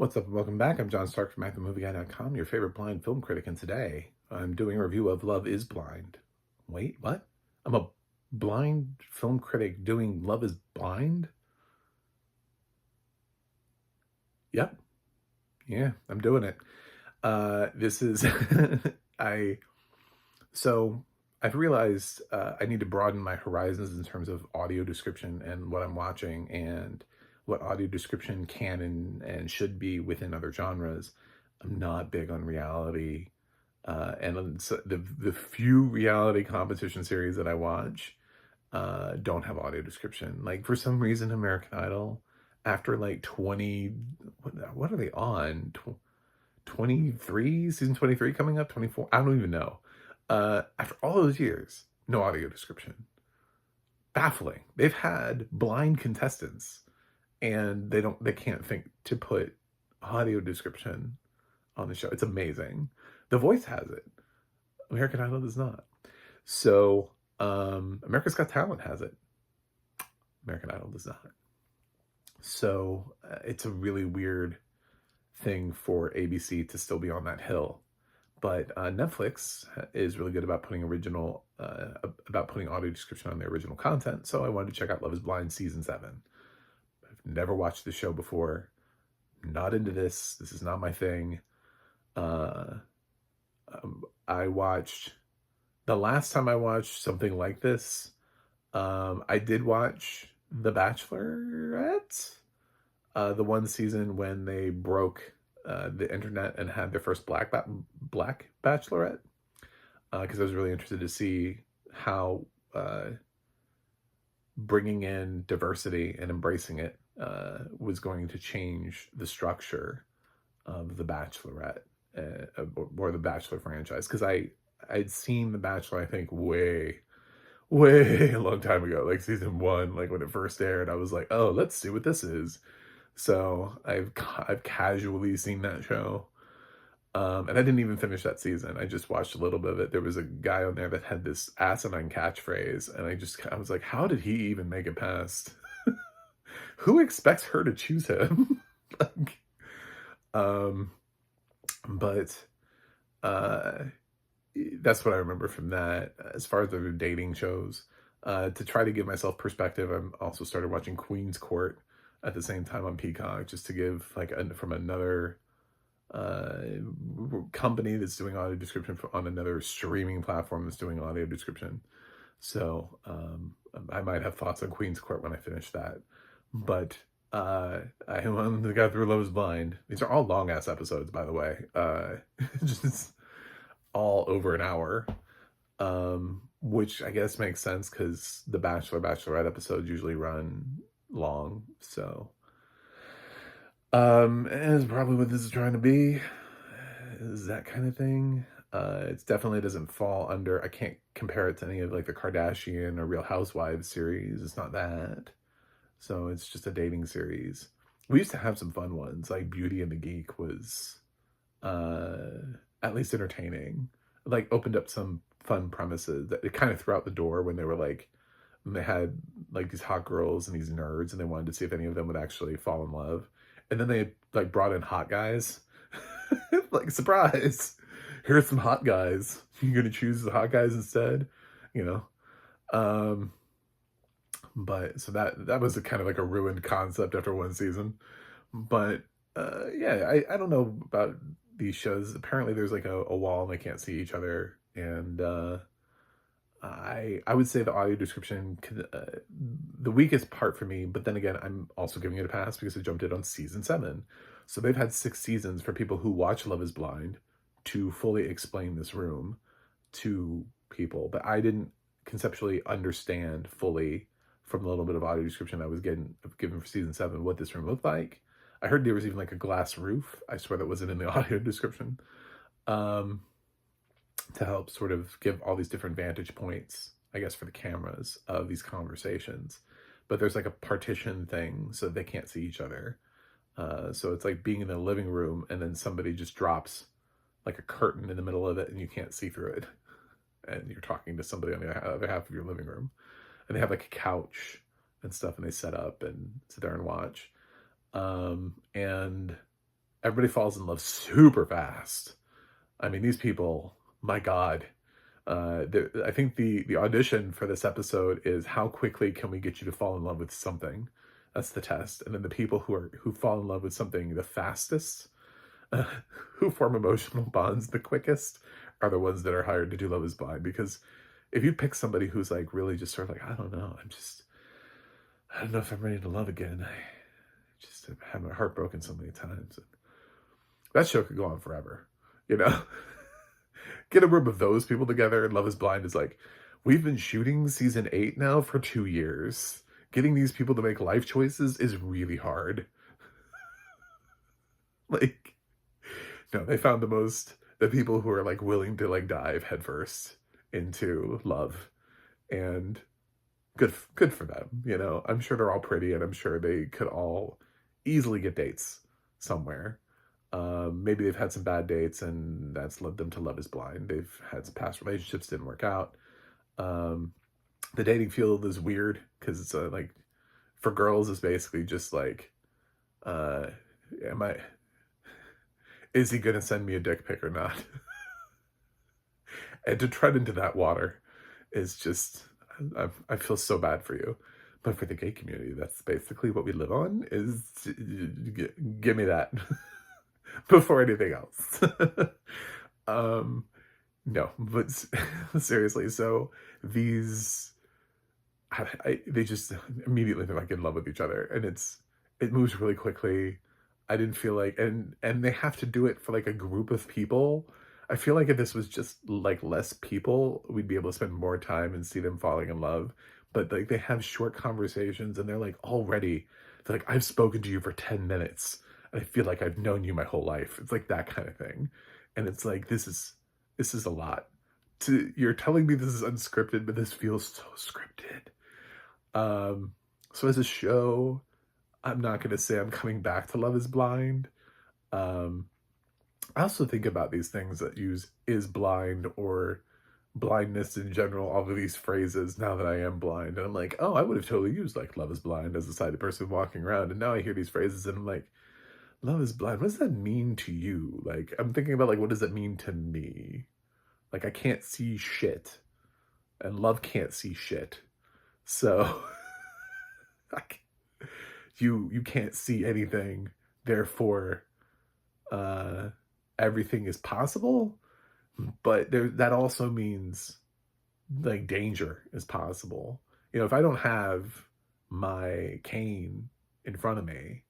What's up and welcome back. I'm John Stark from MacTheMovieGuy.com, your favorite blind film critic, and today I'm doing a review of Love is Blind. Wait, what? I'm a blind film critic doing Love is Blind? Yep. Yeah, I'm doing it. This is I've realized I need to broaden my horizons in terms of audio description and what I'm watching and what audio description can and should be within other genres. I'm not big on reality, so the few reality competition series that I watch don't have audio description. Like for some reason, American Idol, after like 20, what are they on? 23, season 23 coming up, 24. I don't even know. After all those years, no audio description. Baffling. They've had blind contestants and they can't think to put audio description on the show. It's amazing. The Voice has it. American Idol does not. So, America's Got Talent has it. American Idol does not. So, it's a really weird thing for ABC to still be on that hill. But Netflix is really good about putting audio description on their original content. So I wanted to check out Love is Blind season 7. I've never watched the show before. Not into this. This is not my thing. The last time I watched something like this, I did watch The Bachelorette, the one season when they broke the internet and had their first black bachelorette, because I was really interested to see how bringing in diversity and embracing it was going to change the structure of the Bachelorette or the Bachelor franchise. Because I'd seen The Bachelor, I think, way a long time ago, like season 1, like when it first aired. I was like, oh, let's see what this is. So I've casually seen that show, and I didn't even finish that season. I just watched a little bit of it. There was a guy on there that had this asinine catchphrase, and I was like, how did he even make it past? Who expects her to choose him? Like, but that's what I remember from that. As far as the dating shows, to try to give myself perspective, I'm also started watching Queen's Court at the same time on Peacock, just to give from another company that's doing audio description on another streaming platform that's doing audio description. So I might have thoughts on Queen's Court when I finish that. But I got through Love is Blind. These are all long ass episodes, by the way. Just all over an hour. Which I guess makes sense because the Bachelorette episodes usually run long. So is probably what this is trying to be, is that kind of thing. It definitely doesn't fall under, I can't compare it to any of like the Kardashian or Real Housewives series. It's not that. So it's just a dating series. We used to have some fun ones, like Beauty and the Geek was at least entertaining. Like opened up some fun premises that it kind of threw out the door when they were like, and they had like these hot girls and these nerds, and they wanted to see if any of them would actually fall in love. And then they like brought in hot guys. Like, surprise, here's some hot guys. You're gonna choose the hot guys instead, you know. But so that was a kind of like a ruined concept after one season. But yeah, I don't know about these shows. Apparently there's like a wall and they can't see each other. And I would say the audio description, the weakest part for me, but then again, I'm also giving it a pass because I jumped in on season 7. So they've had 6 seasons for people who watch Love is Blind to fully explain this room to people. But I didn't conceptually understand fully from the little bit of audio description I was given for season 7 what this room looked like. I heard there was even like a glass roof. I swear that wasn't in the audio description. To help sort of give all these different vantage points, I guess, for the cameras of these conversations. But there's like a partition thing so they can't see each other. So it's like being in the living room and then somebody just drops like a curtain in the middle of it and you can't see through it. And you're talking to somebody on the other half of your living room. And they have like a couch and stuff and they set up and sit there and watch. And everybody falls in love super fast. I mean, these people, my God. I think the audition for this episode is how quickly can we get you to fall in love with something? That's the test. And then the people who fall in love with something the fastest, uh, who form emotional bonds the quickest, are the ones that are hired to do Love Is Blind. Because if you pick somebody who's like really just sort of like, I don't know, I don't know if I'm ready to love again. I just have had my heart broken so many times. That show could go on forever, you know? Get a room of those people together, and Love Is Blind is like, we've been shooting season 8 now for 2 years. Getting these people to make life choices is really hard. Like, no, they found the people who are like willing to like dive headfirst into love, and good for them. You know, I'm sure they're all pretty, and I'm sure they could all easily get dates somewhere. Maybe they've had some bad dates, and that's led them to Love Is Blind. They've had some past relationships didn't work out. The dating field is weird because it's like for girls is basically just like, uh, am I? Is he gonna send me a dick pic or not? And to tread into that water is just, I feel so bad for you. But for the gay community, that's basically what we live on, is give me that before anything else. No, but seriously, so these, they just immediately they're like in love with each other, and it moves really quickly. I didn't feel like, and they have to do it for like a group of people. I feel like if this was just like less people, we'd be able to spend more time and see them falling in love. But like they have short conversations, and they're like they're like, I've spoken to you for 10 minutes. And I feel like I've known you my whole life. It's like that kind of thing. And it's like, this is a lot. You're telling me this is unscripted, but this feels so scripted. So as a show, I'm not going to say I'm coming back to Love Is Blind. I also think about these things that use is blind or blindness in general, all of these phrases now that I am blind. And I'm like, oh, I would have totally used like Love Is Blind as a sighted person walking around. And now I hear these phrases and I'm like, Love Is Blind, what does that mean to you? Like, I'm thinking about like, what does that mean to me? Like, I can't see shit. And love can't see shit. So, you can't see anything. Therefore, everything is possible. But that also means like danger is possible. You know, if I don't have my cane in front of me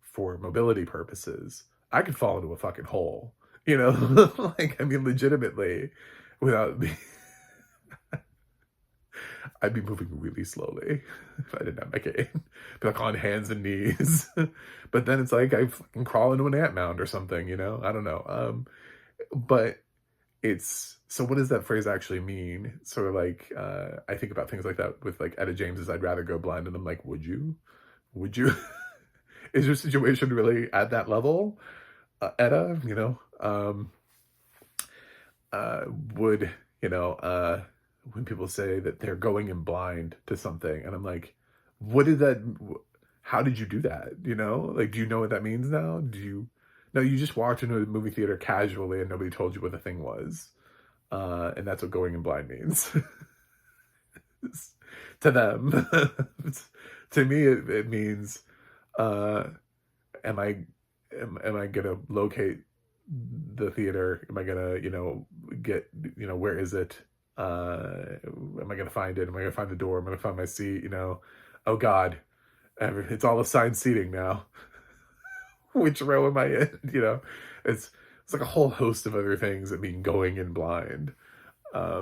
for mobility purposes, I could fall into a fucking hole. You know, like, I mean, legitimately, without me, I'd be moving really slowly if I didn't have my cane. Be like on hands and knees. But then it's like I fucking crawl into an ant mound or something, you know? I don't know. But so what does that phrase actually mean? Sort of like, I think about things like that with like Etta James's I'd rather go blind, and I'm like, would you? Would you? Is your situation really at that level? Etta, you know? Would, you know, when people say that they're going in blind to something, and I'm like, how did you do that? You know, like, do you know what that means now? No, you just walked into a movie theater casually and nobody told you what the thing was. And that's what going in blind means. To them. To me, it means, am I gonna locate the theater? Am I gonna, you know, where is it? Am I gonna find it? Am I gonna find the door? Am I gonna find my seat? You know, oh God, it's all assigned seating now. Which row am I in? You know, it's like a whole host of other things that mean going in blind.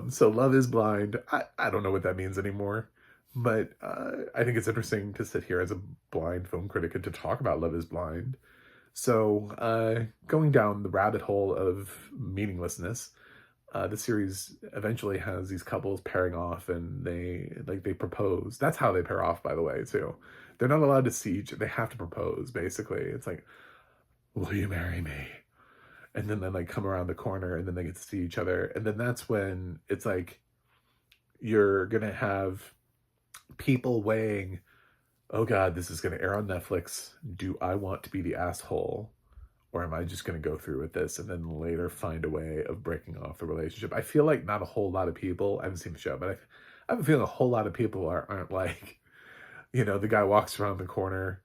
So Love Is Blind, I don't know what that means anymore, but I think it's interesting to sit here as a blind film critic and to talk about Love Is Blind. So going down the rabbit hole of meaninglessness, the series eventually has these couples pairing off, and they propose. That's how they pair off, by the way, too. They're not allowed to see they have to propose, basically. It's like, will you marry me? And then they like come around the corner, and then they get to see each other. And then that's when it's like, you're going to have people weighing, oh God, this is going to air on Netflix. Do I want to be the asshole? Or am I just going to go through with this and then later find a way of breaking off the relationship? I feel like not a whole lot of people, I haven't seen the show, but I have a feeling a whole lot of people aren't like, the guy walks around the corner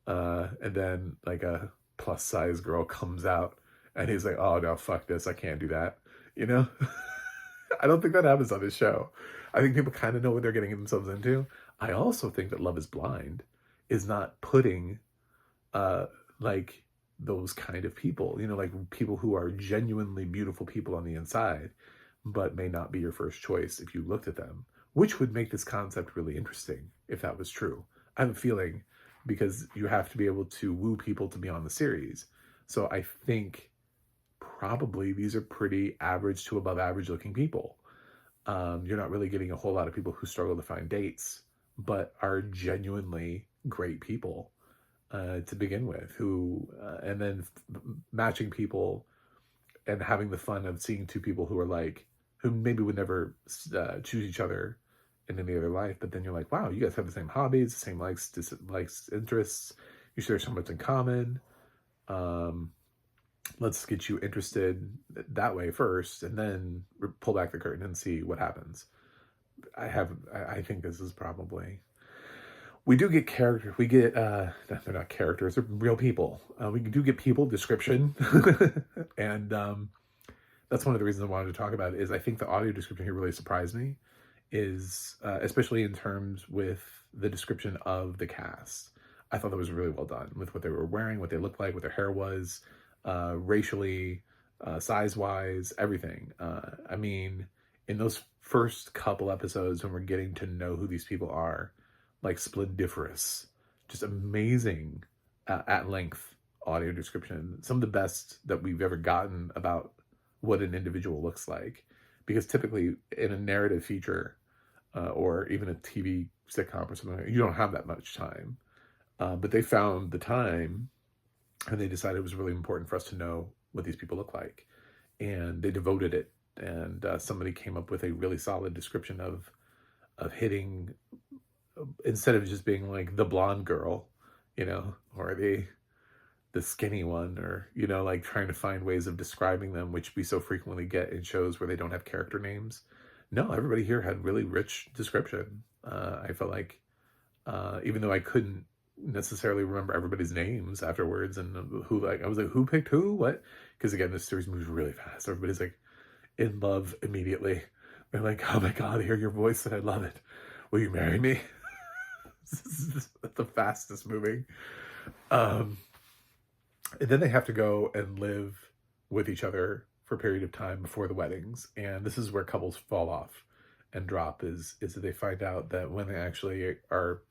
and then like a plus size girl comes out and he's like, oh no, fuck this. I can't do that. I don't think that happens on this show. I think people kind of know what they're getting themselves into. I also think that Love is Blind is not putting like those kind of people, like people who are genuinely beautiful people on the inside, but may not be your first choice if you looked at them, which would make this concept really interesting if that was true. I have a feeling because you have to be able to woo people to be on the series. So I think probably these are pretty average to above average looking people. You're not really getting a whole lot of people who struggle to find dates, but are genuinely great people to begin with, and then matching people and having the fun of seeing two people who maybe would never choose each other in any other life, but then you're like, wow, you guys have the same hobbies, the same likes, dislikes, interests. You share so much in common. Let's get you interested that way first, and then pull back the curtain and see what happens. I think this is probably, we do get characters. We get, they're not characters, they're real people. We do get people description. And that's one of the reasons I wanted to talk about it, is I think the audio description here really surprised me, is especially in terms with the description of the cast. I thought that was really well done with what they were wearing, what they looked like, what their hair was, racially, size-wise, everything. I mean, in those first couple episodes when we're getting to know who these people are, like splendiferous, just amazing at length audio description. Some of the best that we've ever gotten about what an individual looks like. Because typically in a narrative feature or even a TV sitcom or something, you don't have that much time. But they found the time and they decided it was really important for us to know what these people look like. And they devoted it. And somebody came up with a really solid description of hitting, instead of just being like the blonde girl, or the skinny one, or, like trying to find ways of describing them, which we so frequently get in shows where they don't have character names. No, everybody here had really rich description. I felt like, even though I couldn't necessarily remember everybody's names afterwards and I was like, who picked who, what? Because again, this series moves really fast. Everybody's like in love immediately. They're like, oh my God, I hear your voice and I love it. Will you marry me? This is the fastest moving. And then they have to go and live with each other for a period of time before the weddings. And this is where couples fall off and drop, is that they find out that when they actually are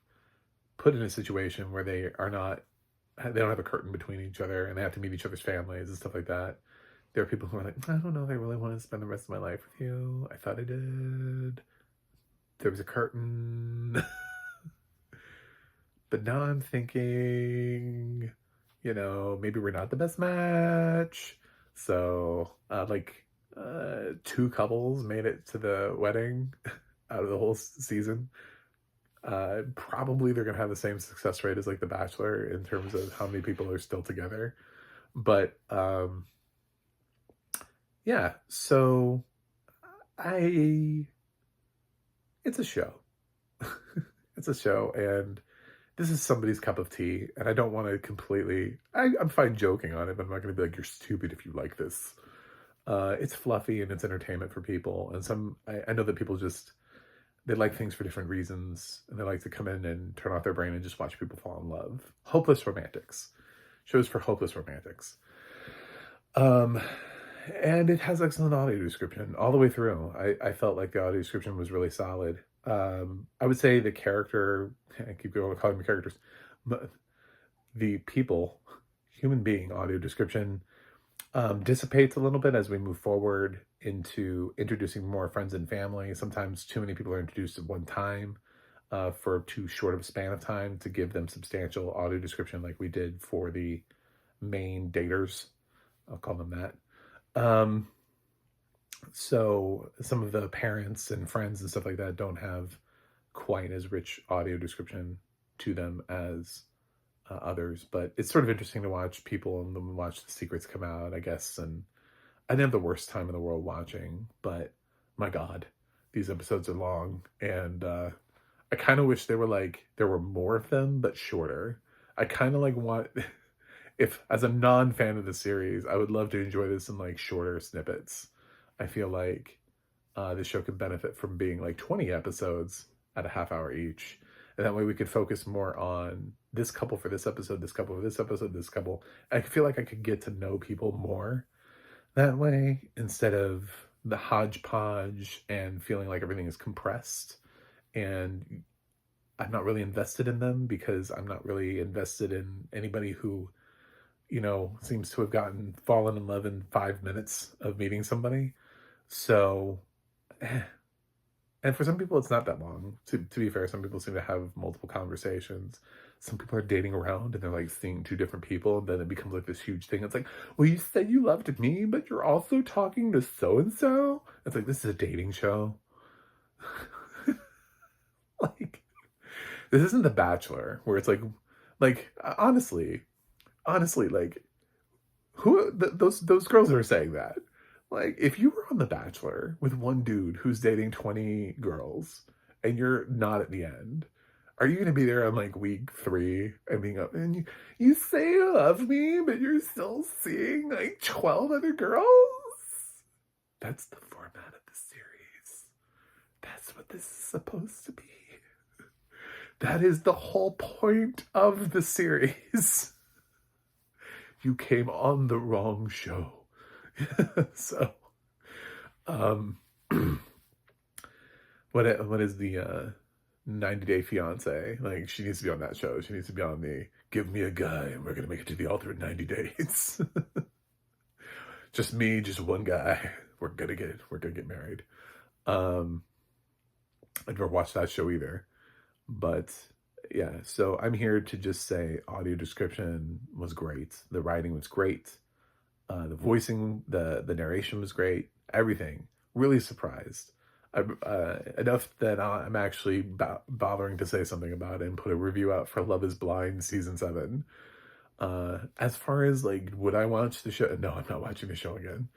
put in a situation where they don't have a curtain between each other and they have to meet each other's families and stuff like that. There are people who are like, I don't know if I really want to spend the rest of my life with you. I thought I did. There was a curtain. But now I'm thinking, maybe we're not the best match. So, two couples made it to the wedding out of the whole season. Probably they're going to have the same success rate as like The Bachelor in terms of how many people are still together. But, yeah, so it's a show. It's a show, and this is somebody's cup of tea, and I don't want to completely, I'm fine joking on it, but I'm not going to be like, you're stupid if you like this. It's fluffy and it's entertainment for people. And I know that people they like things for different reasons, and they like to come in and turn off their brain and just watch people fall in love. Hopeless romantics. Shows for hopeless romantics. And it has excellent audio description all the way through. I felt like the audio description was really solid. I would say the character, I keep going calling them characters, but the people, human being audio description dissipates a little bit as we move forward into introducing more friends and family. Sometimes too many people are introduced at one time for too short of a span of time to give them substantial audio description like we did for the main daters. I'll call them that. So some of the parents and friends and stuff like that don't have quite as rich audio description to them as others, but it's sort of interesting to watch people and then watch the secrets come out, I guess. And I didn't have the worst time in the world watching, but my God, these episodes are long, and I kind of wish there were more of them, but shorter. I kind of like want, if as a non-fan of the series, I would love to enjoy this in like shorter snippets. I feel like the show could benefit from being like 20 episodes at a half hour each. And that way we could focus more on this couple for this episode, this couple for this episode, this couple. I feel like I could get to know people more that way instead of the hodgepodge and feeling like everything is compressed. And I'm not really invested in them because I'm not really invested in anybody who, seems to have fallen in love in 5 minutes of meeting somebody. So, and for some people, it's not that long. To be fair, some people seem to have multiple conversations. Some people are dating around and they're like seeing two different people, and then it becomes like this huge thing. It's like, well, you said you loved me, but you're also talking to so and so. It's like, this is a dating show. Like, this isn't The Bachelor, where it's like honestly, like those girls are saying that. Like, if you were on The Bachelor with one dude who's dating 20 girls and you're not at the end, are you going to be there on like week 3 and being up and you say you love me, but you're still seeing like 12 other girls? That's the format of the series. That's what this is supposed to be. That is the whole point of the series. You came on the wrong show. So, what is the 90 Day Fiance? Like, she needs to be on that show. She needs to be on the Give Me a Guy and we're gonna make it to the altar in 90 days. Just me, just one guy. We're gonna get married. I've never watched that show either, but yeah. So I'm here to just say audio description was great. The writing was great. The voicing, the narration was great. Everything. Really surprised. Enough that I'm actually bothering to say something about it and put a review out for Love is Blind season 7. As far as like, would I watch the show? No, I'm not watching the show again.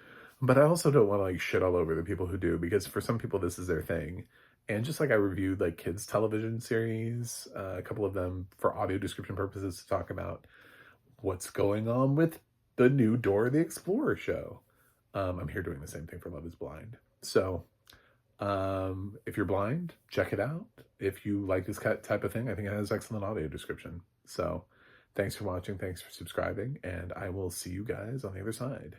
But I also don't want to like shit all over the people who do, because for some people this is their thing. And just like I reviewed like kids television series, a couple of them for audio description purposes to talk about what's going on with the new Dora the Explorer show. I'm here doing the same thing for Love is Blind. So if you're blind, check it out. If you like this type of thing, I think it has excellent audio description. So thanks for watching. Thanks for subscribing. And I will see you guys on the other side.